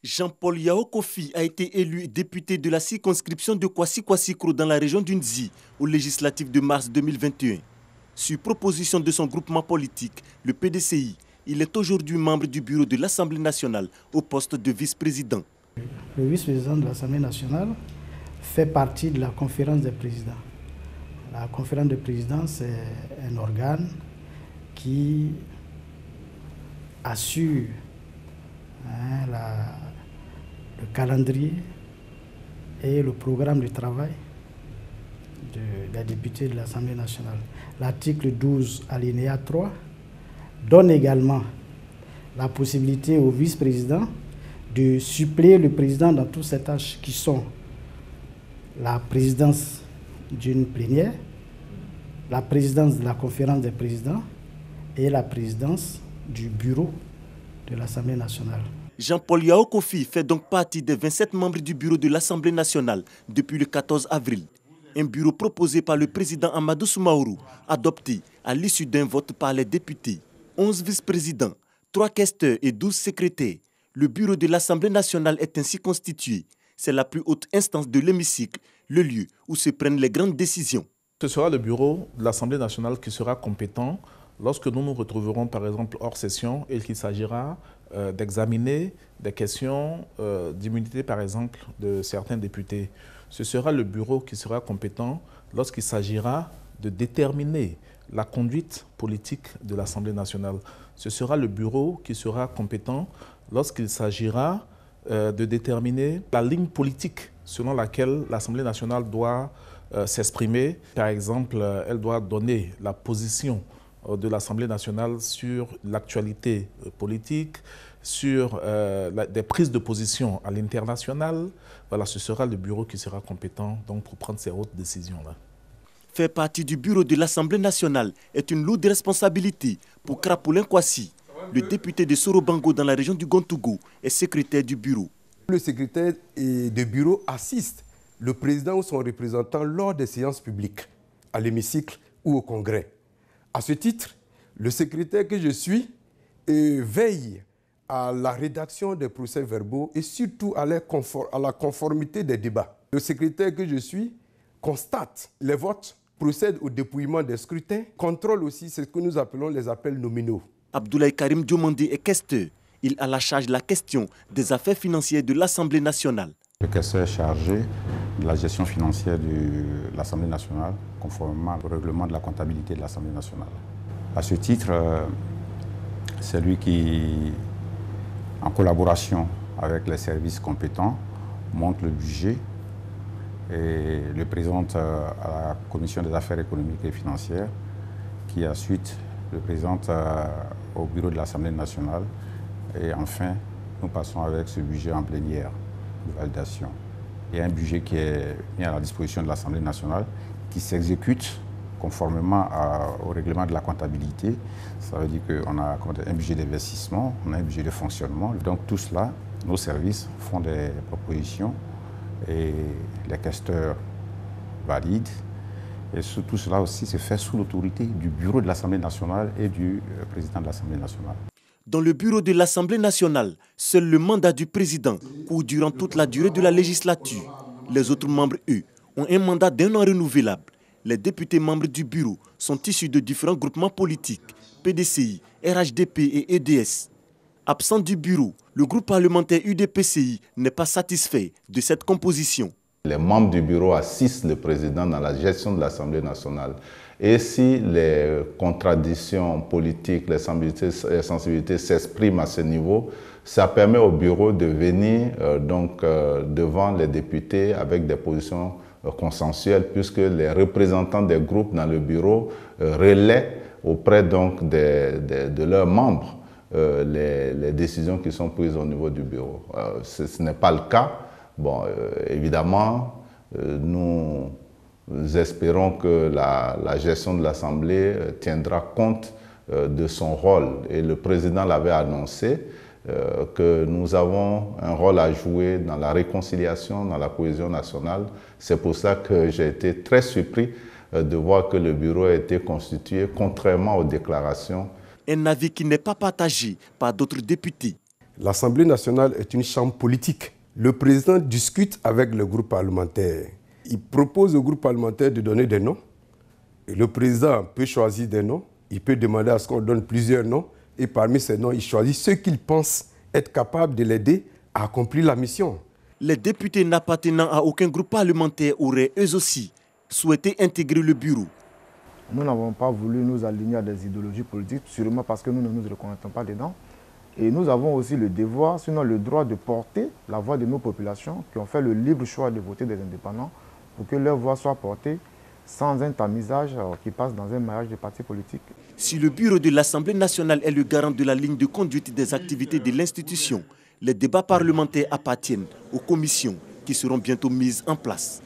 Jean-Paul Yao Kofi a été élu député de la circonscription de Kwasi-Kwasi-Kro dans la région d'Unzi aux législatives de mars 2021. Sur proposition de son groupement politique, le PDCI, il est aujourd'hui membre du bureau de l'Assemblée nationale au poste de vice-président. Le vice-président de l'Assemblée nationale fait partie de la conférence des présidents. La conférence des présidents, c'est un organe qui assure le calendrier et le programme de travail des députés de l'Assemblée nationale. L'article 12, alinéa 3, donne également la possibilité au vice-président de suppléer le président dans toutes ces tâches qui sont la présidence d'une plénière, la présidence de la conférence des présidents et la présidence du bureau de l'Assemblée nationale. Jean-Paul Yao Kofi fait donc partie des 27 membres du bureau de l'Assemblée nationale depuis le 14 avril. Un bureau proposé par le président Amadou Soumaoro, adopté à l'issue d'un vote par les députés. 11 vice-présidents, 3 questeurs et 12 secrétaires. Le bureau de l'Assemblée nationale est ainsi constitué. C'est la plus haute instance de l'hémicycle, le lieu où se prennent les grandes décisions. Ce sera le bureau de l'Assemblée nationale qui sera compétent lorsque nous nous retrouverons par exemple hors session et qu'il s'agira d'examiner des questions d'immunité par exemple de certains députés. Ce sera le bureau qui sera compétent lorsqu'il s'agira de déterminer la conduite politique de l'Assemblée nationale. Ce sera le bureau qui sera compétent lorsqu'il s'agira de déterminer la ligne politique selon laquelle l'Assemblée nationale doit s'exprimer. Par exemple, elle doit donner la position de l'Assemblée nationale sur l'actualité politique, sur des prises de position à l'international. Voilà, ce sera le bureau qui sera compétent donc, pour prendre ces hautes décisions-là. Faire partie du bureau de l'Assemblée nationale est une lourde responsabilité pour Krapoulin Kwasi. Le député de Sorobango dans la région du Gontougo est secrétaire du bureau. Le secrétaire de bureau assiste le président ou son représentant lors des séances publiques, à l'hémicycle ou au congrès. À ce titre, le secrétaire que je suis veille à la rédaction des procès-verbaux et surtout à la conformité des débats. Le secrétaire que je suis constate les votes, procède au dépouillement des scrutins, contrôle aussi ce que nous appelons les appels nominaux. Abdoulaye Karim Diomandé est questeur. Il a la charge de la question des affaires financières de l'Assemblée nationale. Le questeur est chargé de la gestion financière de l'Assemblée nationale, conformément au règlement de la comptabilité de l'Assemblée nationale. À ce titre, c'est lui qui, en collaboration avec les services compétents, monte le budget et le présente à la Commission des affaires économiques et financières, qui ensuite le présente au bureau de l'Assemblée nationale. Et enfin, nous passons avec ce budget en plénière de validation. Il y a un budget qui est mis à la disposition de l'Assemblée nationale qui s'exécute conformément au règlement de la comptabilité. Ça veut dire qu'on a un budget d'investissement, on a un budget de fonctionnement. Donc tout cela, nos services font des propositions et les questeurs valident. Et tout cela aussi se fait sous l'autorité du bureau de l'Assemblée nationale et du président de l'Assemblée nationale. Dans le bureau de l'Assemblée nationale, seul le mandat du président court durant toute la durée de la législature. Les autres membres, eux, ont un mandat d'1 an renouvelable. Les députés membres du bureau sont issus de différents groupements politiques, PDCI, RHDP et EDS. Absent du bureau, le groupe parlementaire UDPCI n'est pas satisfait de cette composition. Les membres du bureau assistent le président dans la gestion de l'Assemblée nationale. Et si les contradictions politiques, les sensibilités s'expriment à ce niveau, ça permet au bureau de venir devant les députés avec des positions consensuelles, puisque les représentants des groupes dans le bureau relaient auprès de leurs membres les décisions qui sont prises au niveau du bureau. Ce n'est pas le cas. Bon, évidemment, nous espérons que la gestion de l'Assemblée tiendra compte de son rôle. Et le président l'avait annoncé que nous avons un rôle à jouer dans la réconciliation, dans la cohésion nationale. C'est pour ça que j'ai été très surpris de voir que le bureau a été constitué contrairement aux déclarations. Un avis qui n'est pas partagé par d'autres députés. L'Assemblée nationale est une chambre politique. Le président discute avec le groupe parlementaire. Il propose au groupe parlementaire de donner des noms. Et le président peut choisir des noms. Il peut demander à ce qu'on donne plusieurs noms. Et parmi ces noms, il choisit ceux qu'il pense être capables de l'aider à accomplir la mission. Les députés n'appartenant à aucun groupe parlementaire auraient eux aussi souhaité intégrer le bureau. Nous n'avons pas voulu nous aligner à des idéologies politiques, sûrement parce que nous ne nous reconnaissons pas dedans. Et nous avons aussi le devoir, sinon le droit de porter la voix de nos populations qui ont fait le libre choix de voter des indépendants pour que leur voix soit portée sans un tamisage qui passe dans un maillage de partis politiques. Si le bureau de l'Assemblée nationale est le garant de la ligne de conduite des activités de l'institution, les débats parlementaires appartiennent aux commissions qui seront bientôt mises en place.